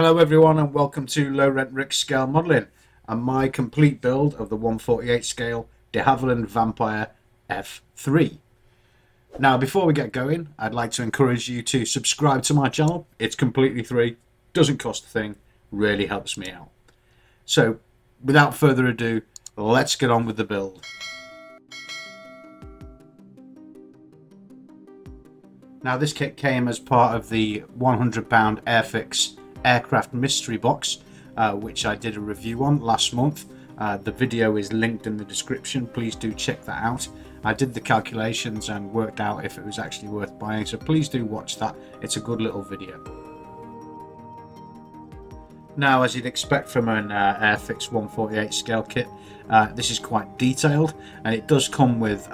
Hello everyone and welcome to Low Rent Rick Scale Modelling and my complete build of the 1/48 scale de Havilland Vampire F.3. Now before we get going, I'd like to encourage you to subscribe to my channel. It's completely free, doesn't cost a thing, really helps me out. So without further ado, let's get on with the build. Now this kit came as part of the £100 Airfix aircraft mystery box, which I did a review on last month. The video is linked in the description, please do check that out. I did the calculations and worked out if it was actually worth buying, so please do watch that, it's a good little video. Now, as you'd expect from an Airfix 1/48 scale kit, this is quite detailed, and it does come with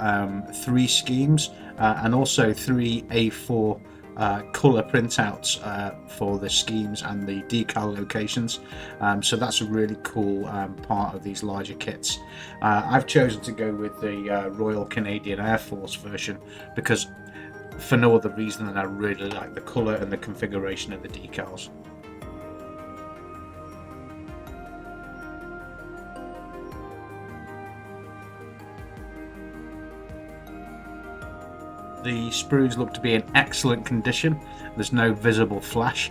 3 schemes and also 3 A4 colour printouts for the schemes and the decal locations. So that's a really cool part of these larger kits. I've chosen to go with the Royal Canadian Air Force version because for no other reason than I really like the colour and the configuration of the decals. The sprues look to be in excellent condition. There's no visible flash.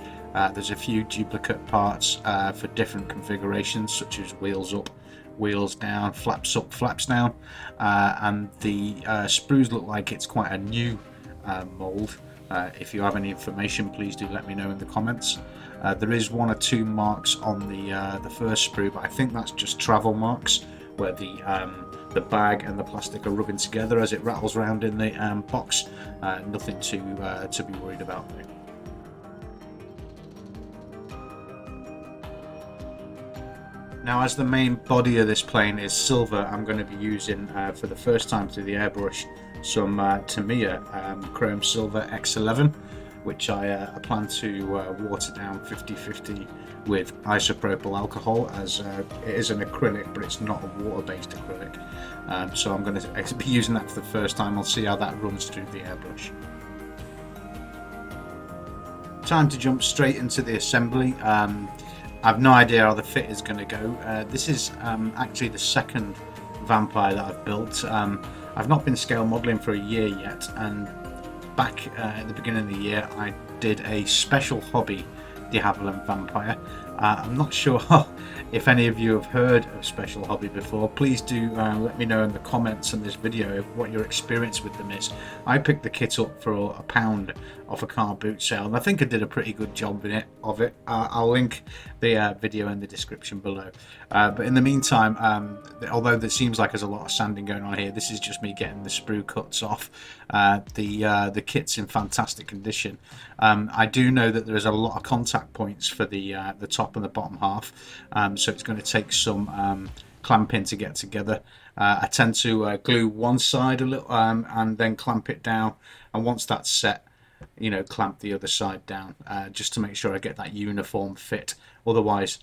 There's a few duplicate parts for different configurations, such as wheels up, wheels down, flaps up, flaps down, and the sprues look like it's quite a new mould. If you have any information, please do let me know in the comments. There is 1 or 2 marks on the first sprue, but I think that's just travel marks where the bag and the plastic are rubbing together as it rattles around in the box. Nothing to be worried about though. Now, as the main body of this plane is silver, I'm going to be using for the first time through the airbrush some Tamiya Chrome Silver X11, which I plan to water down 50-50 with isopropyl alcohol, as it is an acrylic but it's not a water-based acrylic. So I'm going to be using that for the first time. I'll see how that runs through the airbrush. Time to jump straight into the assembly. I've no idea how the fit is going to go. This is actually the second vampire that I've built. I've not been scale modelling for a year yet, and back at the beginning of the year I did a special hobby de Havilland Vampire. I'm not sure if any of you have heard of Special Hobby before. Please do let me know in the comments on this video what your experience with them is. I picked the kit up for £1 off a car boot sale, and I think I did a pretty good job of it. I'll link the video in the description below. But in the meantime, although there seems like there's a lot of sanding going on here, this is just me getting the sprue cuts off. The kit's in fantastic condition. I do know that there is a lot of contact points for the top and the bottom half, so it's going to take some clamping to get together. I tend to glue one side a little and then clamp it down, and once that's set, clamp the other side down, just to make sure I get that uniform fit. Otherwise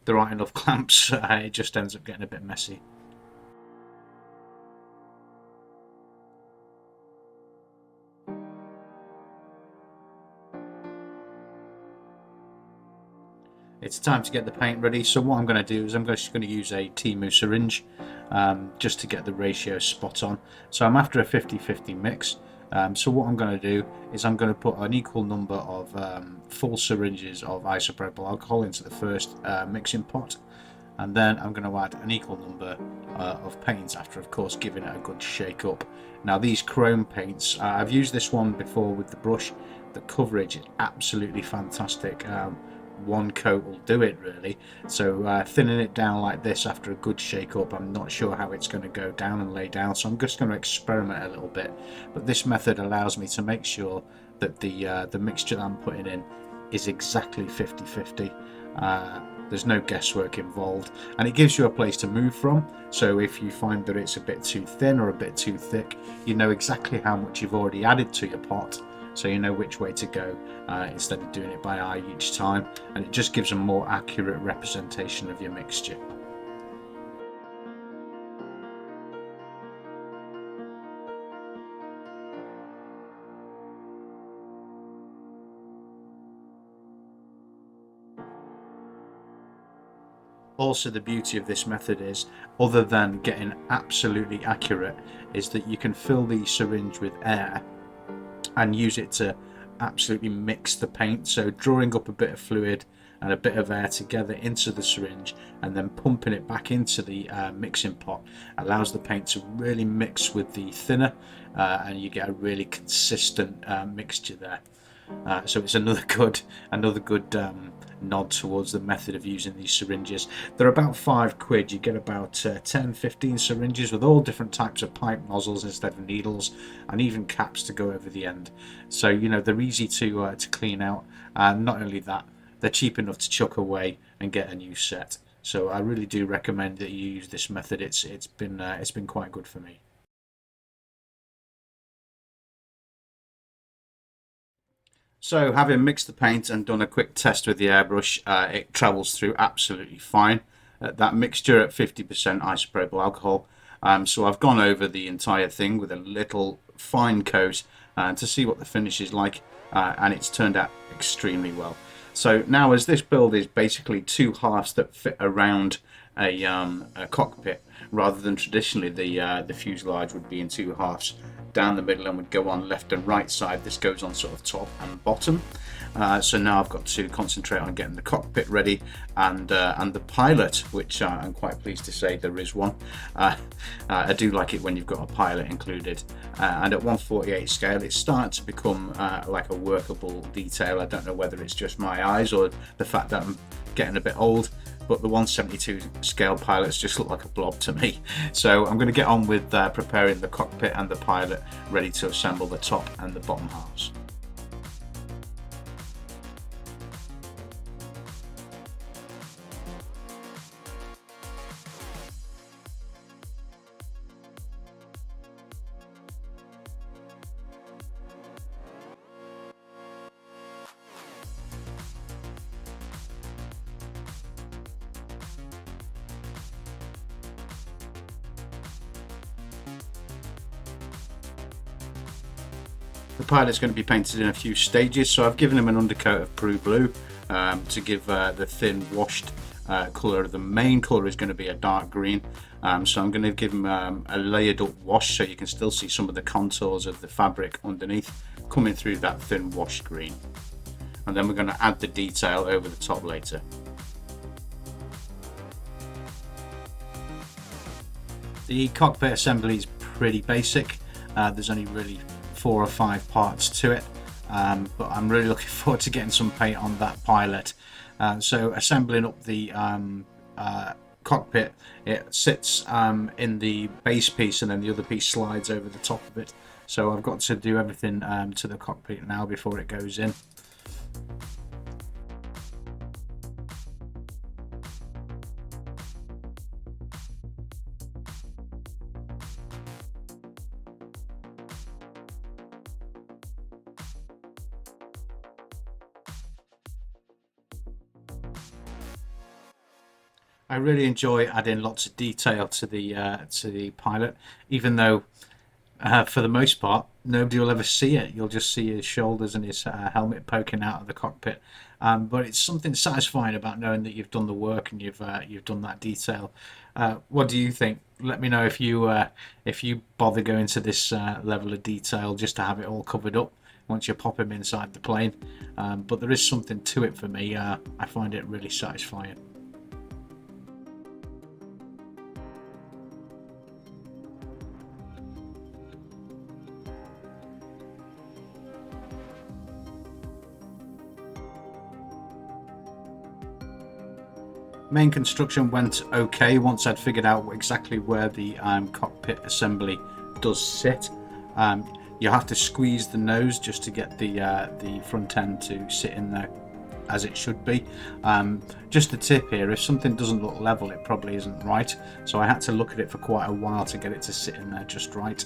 there aren't enough clamps. It just ends up getting a bit messy. It's time to get the paint ready, so what I'm going to do is I'm just going to use a Timu syringe just to get the ratio spot on. So I'm after a 50-50 mix. So what I'm going to do is I'm going to put an equal number of full syringes of isopropyl alcohol into the first mixing pot, and then I'm going to add an equal number of paints after, of course, giving it a good shake up. Now these chrome paints, I've used this one before with the brush. The coverage is absolutely fantastic. One coat will do it really, so thinning it down like this after a good shake up, I'm not sure how it's going to go down and lay down, so I'm just going to experiment a little bit. But this method allows me to make sure that the mixture that I'm putting in is exactly 50-50. There's no guesswork involved, and it gives you a place to move from. So if you find that it's a bit too thin or a bit too thick, you know exactly how much you've already added to your pot, so you know which way to go instead of doing it by eye each time, and it just gives a more accurate representation of your mixture. also the beauty of this method is, other than getting absolutely accurate, is that you can fill the syringe with air and use it to absolutely mix the paint. So drawing up a bit of fluid and a bit of air together into the syringe and then pumping it back into the mixing pot allows the paint to really mix with the thinner, and you get a really consistent mixture there. So it's another good nod towards the method of using these syringes. They're about £5. You get about 10-15 syringes with all different types of pipe nozzles instead of needles, and even caps to go over the end. So you know, they're easy to clean out, and not only that, they're cheap enough to chuck away and get a new set. So I really do recommend that you use this method. It's been quite good for me. So having mixed the paint and done a quick test with the airbrush, it travels through absolutely fine. That mixture at 50% isopropyl alcohol. So I've gone over the entire thing with a little fine coat to see what the finish is like, and it's turned out extremely well. So now, as this build is basically two halves that fit around a cockpit, rather than traditionally the fuselage would be in two halves down the middle and would go on left and right side, this goes on sort of top and bottom. So now I've got to concentrate on getting the cockpit ready and the pilot, which I'm quite pleased to say there is one. I do like it when you've got a pilot included, and at 1/48 scale it's starting to become like a workable detail. I don't know whether it's just my eyes or the fact that I'm getting a bit old, but the 1/72 scale pilots just look like a blob to me. So I'm going to get on with preparing the cockpit and the pilot, ready to assemble the top and the bottom halves. The pilot's going to be painted in a few stages, so I've given him an undercoat of Peru Blue to give the thin washed colour. The main colour is going to be a dark green, so I'm going to give him a layered up wash so you can still see some of the contours of the fabric underneath coming through that thin washed green. And then we're going to add the detail over the top later. The cockpit assembly is pretty basic. There's only really 4 or 5 parts to it, but I'm really looking forward to getting some paint on that pilot. So assembling up the cockpit, it sits in the base piece and then the other piece slides over the top of it. So I've got to do everything to the cockpit now before it goes in. I really enjoy adding lots of detail to the pilot, even though for the most part nobody will ever see it. You'll just see his shoulders and his helmet poking out of the cockpit. But it's something satisfying about knowing that you've done the work and you've done that detail. What do you think? Let me know if you bother going to this level of detail just to have it all covered up once you pop him inside the plane. But there is something to it for me. I find it really satisfying. Main construction went okay once I'd figured out exactly where the cockpit assembly does sit. You have to squeeze the nose just to get the front end to sit in there as it should be. Just a tip here, if something doesn't look level, it probably isn't right. So I had to look at it for quite a while to get it to sit in there just right.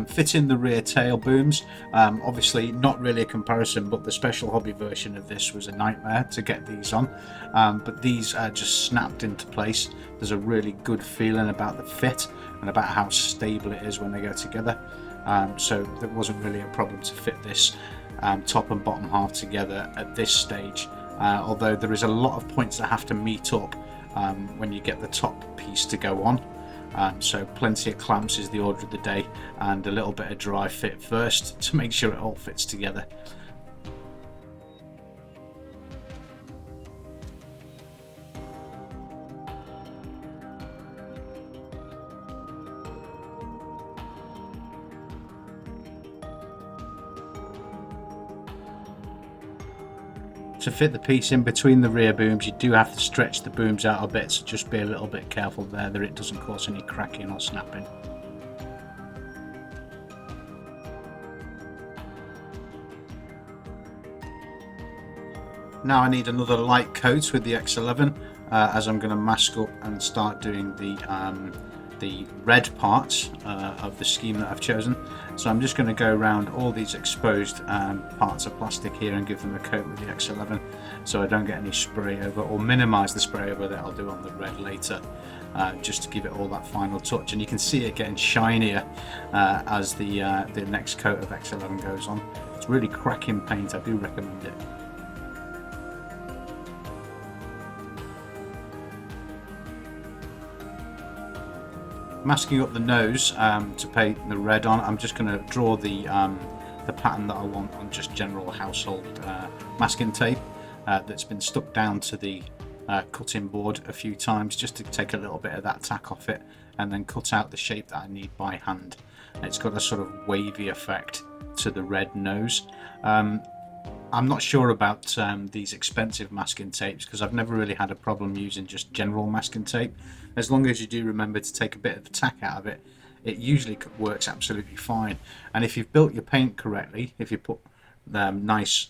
Fit in the rear tail booms. Obviously not really a comparison, but the special hobby version of this was a nightmare to get these on. But these just snapped into place. There's a really good feeling about the fit and about how stable it is when they go together. So there wasn't really a problem to fit this top and bottom half together at this stage. Although there is a lot of points that have to meet up when you get the top piece to go on. So plenty of clamps is the order of the day, and a little bit of dry fit first to make sure it all fits together. To fit the piece in between the rear booms, you do have to stretch the booms out a bit, so just be a little bit careful there that it doesn't cause any cracking or snapping. Now I need another light coat with the X11 as I'm going to mask up and start doing the red parts of the scheme that I've chosen. So I'm just going to go around all these exposed parts of plastic here and give them a coat with the X11 so I don't get any spray over, or minimise the spray over that I'll do on the red later, just to give it all that final touch. And you can see it getting shinier as the next coat of X11 goes on. It's really cracking paint, I do recommend it. Masking up the nose to paint the red on, I'm just going to draw the pattern that I want on just general household masking tape that's been stuck down to the cutting board a few times, just to take a little bit of that tack off it and then cut out the shape that I need by hand. It's got a sort of wavy effect to the red nose. I'm not sure about these expensive masking tapes because I've never really had a problem using just general masking tape. As long as you do remember to take a bit of the tack out of it, it usually works absolutely fine. And if you've built your paint correctly, if you put nice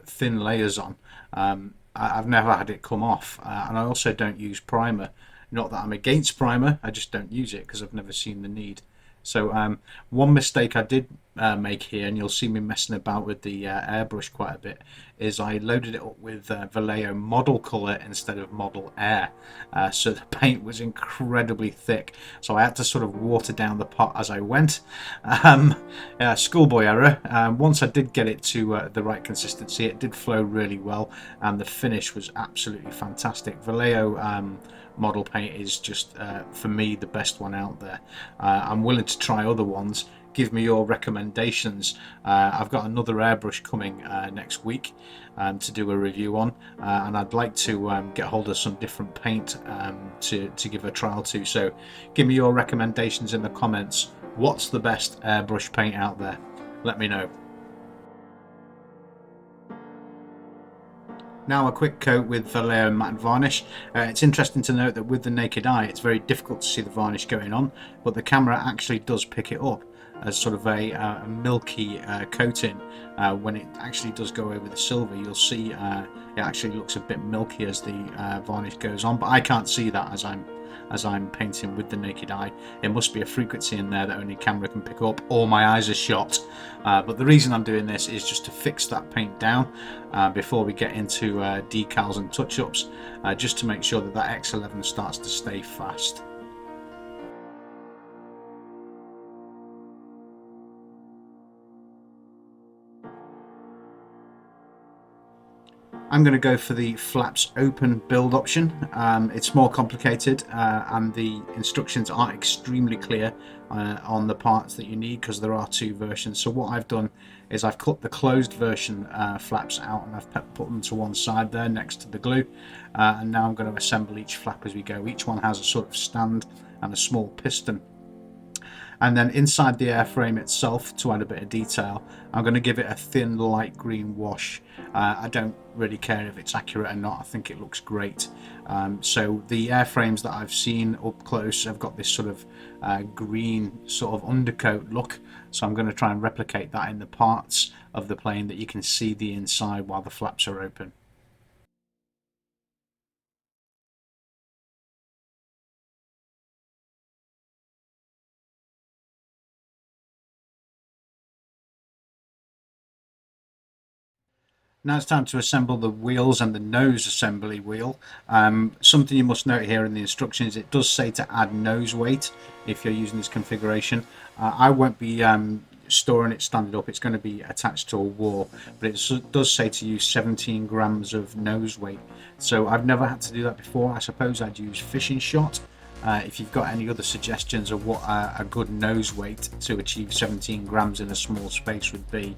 thin layers on, I've never had it come off. And I also don't use primer. Not that I'm against primer, I just don't use it because I've never seen the need. So one mistake I did make here, and you'll see me messing about with the airbrush quite a bit, is I loaded it up with Vallejo model colour instead of model air, so the paint was incredibly thick, so I had to sort of water down the pot as I went. Schoolboy error. Once I did get it to the right consistency, it did flow really well and the finish was absolutely fantastic. Vallejo model paint is just for me the best one out there. I'm willing to try other ones. Give me your recommendations. I've got another airbrush coming next week to do a review on, and I'd like to get hold of some different paint to give a trial to. So give me your recommendations in the comments. What's the best airbrush paint out there? Let me know. Now a quick coat with Vallejo matte varnish. It's interesting to note that with the naked eye it's very difficult to see the varnish going on, but the camera actually does pick it up as sort of a milky coating. When it actually does go over the silver, you'll see it actually looks a bit milky as the varnish goes on, but I can't see that as I'm painting with the naked eye. It must be a frequency in there that only camera can pick up, or my eyes are shot. But the reason I'm doing this is just to fix that paint down before we get into decals and touch-ups, just to make sure that that X11 starts to stay fast. I'm going to go for the flaps open build option. It's more complicated and the instructions aren't extremely clear on the parts that you need, because there are two versions. So what I've done is I've cut the closed version flaps out and I've put them to one side there next to the glue, and now I'm going to assemble each flap as we go. Each one has a sort of stand and a small piston. And then inside the airframe itself, to add a bit of detail, I'm going to give it a thin light green wash. I don't really care if it's accurate or not, I think it looks great. So the airframes that I've seen up close have got this sort of green sort of undercoat look, so I'm going to try and replicate that in the parts of the plane that you can see the inside while the flaps are open. Now it's time to assemble the wheels and the nose assembly wheel. Something you must note here in the instructions, it does say to add nose weight if you're using this configuration. I won't be storing it standard up, it's going to be attached to a wall, but it does say to use 17 grams of nose weight. So I've never had to do that before. I suppose I'd use fishing shot. If you've got any other suggestions of what a good nose weight to achieve 17 grams in a small space would be,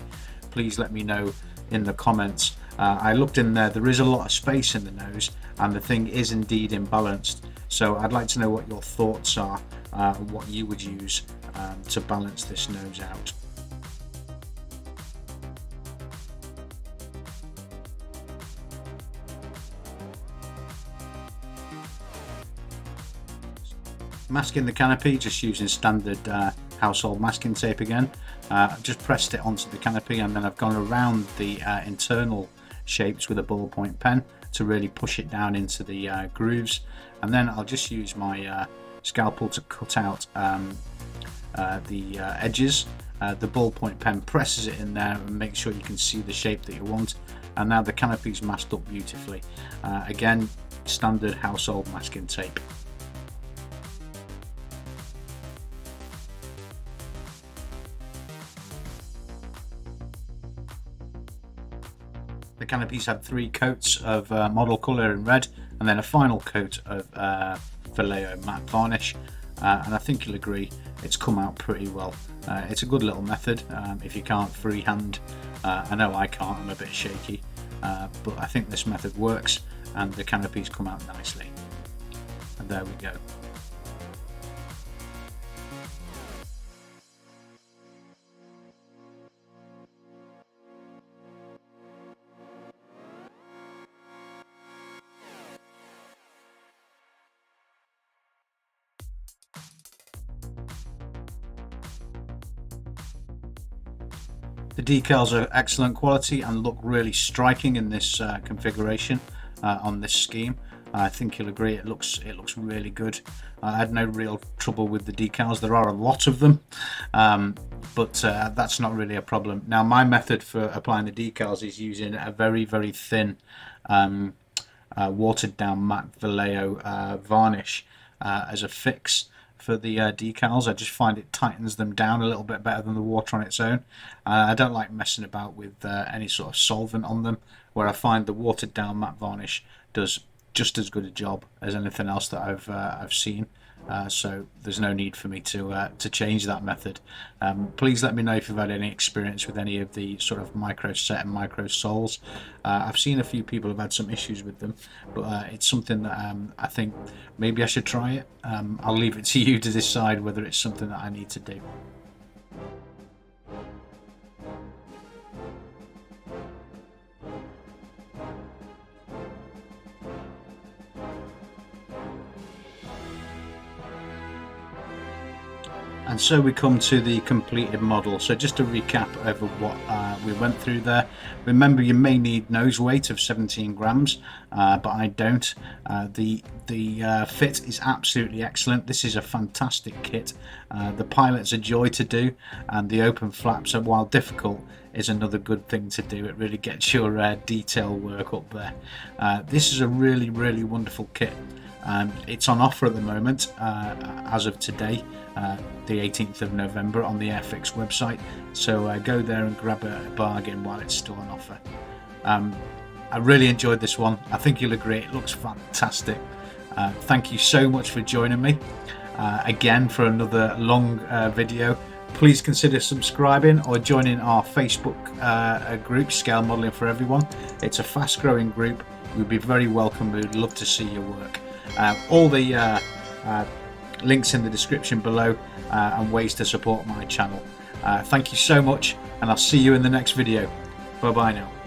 please let me know in the comments. I looked in there is a lot of space in the nose, and the thing is indeed imbalanced. So I'd like to know what your thoughts are, what you would use to balance this nose out. Masking the canopy just using standard household masking tape again. I've just pressed it onto the canopy, and then I've gone around the internal shapes with a ballpoint pen to really push it down into the grooves, and then I'll just use my scalpel to cut out the edges. The ballpoint pen presses it in there and makes sure you can see the shape that you want, and now the canopy's masked up beautifully. Again, standard household masking tape. The canopy's had 3 coats of model colour in red, and then a final coat of Vallejo matte varnish, and I think you'll agree it's come out pretty well. It's a good little method if you can't freehand. I know I can't, I'm a bit shaky, but I think this method works, and the canopy's come out nicely. And there we go. The decals are excellent quality and look really striking in this configuration on this scheme. I think you'll agree it looks really good. I had no real trouble with the decals. There are a lot of them, but that's not really a problem. Now, my method for applying the decals is using a very thin watered down matte Vallejo varnish as a fix for the decals. I just find it tightens them down a little bit better than the water on its own. I don't like messing about with any sort of solvent on them, where I find the watered down matte varnish does just as good a job as anything else that I've seen. So there's no need for me to change that method. Please let me know if you've had any experience with any of the sort of micro set and micro soles. I've seen a few people have had some issues with them, but it's something that I think maybe I should try it. I'll leave it to you to decide whether it's something that I need to do. And so we come to the completed model. So just to recap over what we went through there. Remember, you may need nose weight of 17 grams, but I don't. The fit is absolutely excellent. This is a fantastic kit. The pilot's a joy to do, and the open flaps, while difficult, is another good thing to do. It really gets your detail work up there. This is a really wonderful kit. It's on offer at the moment as of today, the 18th of November on the Airfix website, so go there and grab a bargain while it's still on offer. I really enjoyed this one. I think you'll agree it looks fantastic. Thank you so much for joining me again for another long video. Please consider subscribing or joining our Facebook group, Scale Modelling for Everyone. It's a fast growing group. We'd be very welcome. We'd love to see your work. All the links in the description below and ways to support my channel. Thank you so much, and I'll see you in the next video. Bye bye now.